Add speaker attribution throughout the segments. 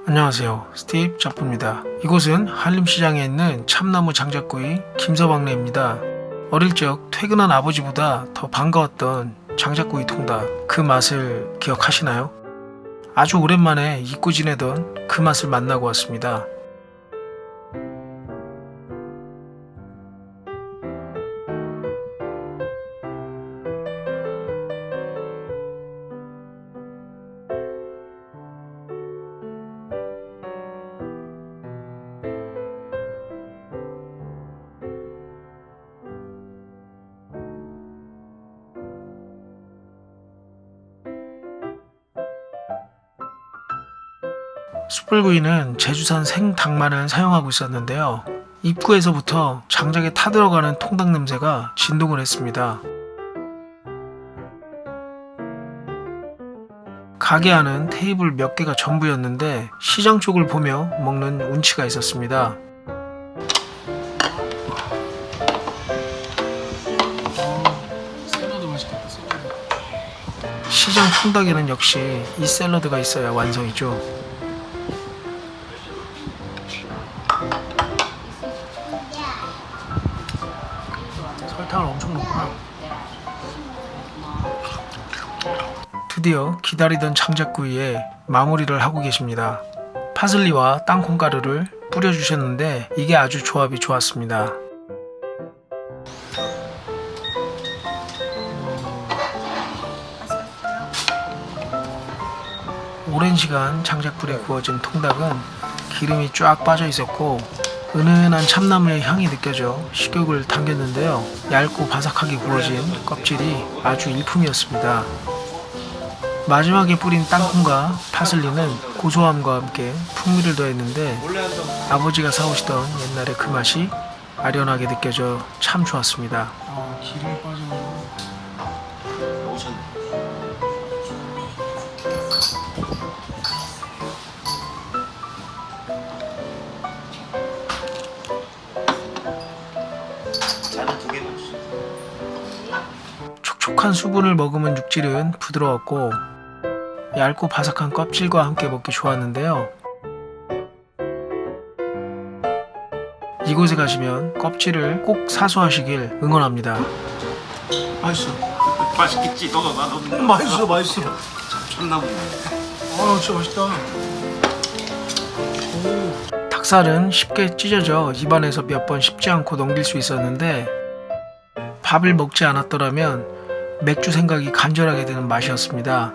Speaker 1: 안녕하세요, 스티브 잡부입니다. 이곳은 한림시장에 있는 참나무 장작구이 김서방네입니다. 어릴 적 퇴근한 아버지보다 더 반가웠던 장작구이 통닭, 그 맛을 기억하시나요? 아주 오랜만에 잊고 지내던 그 맛을 만나고 왔습니다. 숯불구이는 제주산 생닭만을 사용하고 있었는데요. 입구에서부터 장작에 타들어가는 통닭 냄새가 진동을 했습니다. 가게 안은 테이블 몇 개가 전부였는데 시장 쪽을 보며 먹는 운치가 있었습니다. 샐러드 맛있겠다, 샐러드. 시장 통닭에는 역시 이 샐러드가 있어야 완성이죠. 설탕을 엄청 넣구나. 드디어 기다리던 장작구이에 마무리를 하고 계십니다. 파슬리와 땅콩가루를 뿌려주셨는데 이게 아주 조합이 좋았습니다. 오랜 시간 장작불에 구워진 통닭은 기름이 쫙 빠져 있었고 은은한 참나무의 향이 느껴져 식욕을 당겼는데요. 얇고 바삭하게 구워진 껍질이 아주 일품이었습니다. 마지막에 뿌린 땅콩과 파슬리는 고소함과 함께 풍미를 더했는데 아버지가 사오시던 옛날의 그 맛이 아련하게 느껴져 참 좋았습니다. 기름이 빠져서 촉촉한 수분을 머금은 육질은 부드러웠고 얇고 바삭한 껍질과 함께 먹기 좋았는데요. 이곳에 가시면 껍질을 꼭 사수하시길 응원합니다. 맛있어.
Speaker 2: 맛있겠지. 너도 나도.
Speaker 1: 맛있어, 맛있어.
Speaker 2: 참나무.
Speaker 1: 진짜 맛있다. 닭살은 쉽게 찢어져 입안에서 몇 번 쉽지 않고 넘길 수 있었는데 밥을 먹지 않았더라면 맥주 생각이 간절하게 드는 맛이었습니다.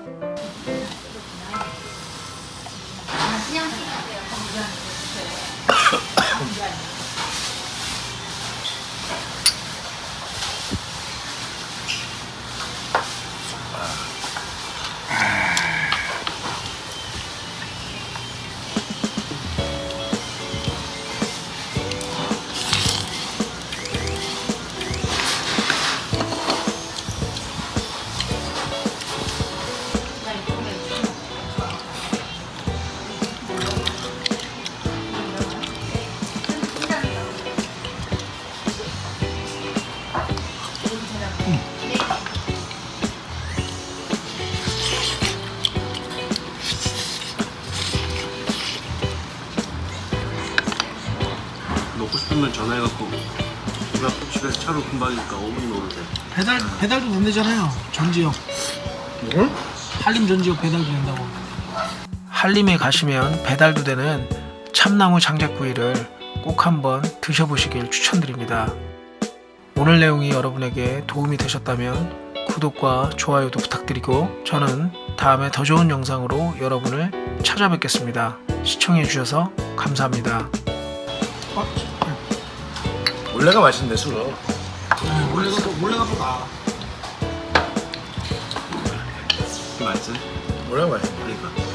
Speaker 2: 먹고 싶으면 전화해갖고 집에서 차로 금방이니까 5분이면 오는데.
Speaker 1: 배달도 된대잖아요. 전지역.
Speaker 2: 뭘?
Speaker 1: 한림 전지역 배달도 된다고. 한림에 가시면 배달도 되는 참나무 장작구이를 꼭 한번 드셔보시길 추천드립니다. 오늘 내용이 여러분에게 도움이 되셨다면 구독과 좋아요도 부탁드리고 저는 다음에 더 좋은 영상으로 여러분을 찾아뵙겠습니다. 시청해주셔서 감사합니다.
Speaker 2: 원래가 맛있는데 술은.
Speaker 1: 몰래가 보다.
Speaker 2: 맛있어?
Speaker 3: 뭐라고 해?
Speaker 2: 그러니까.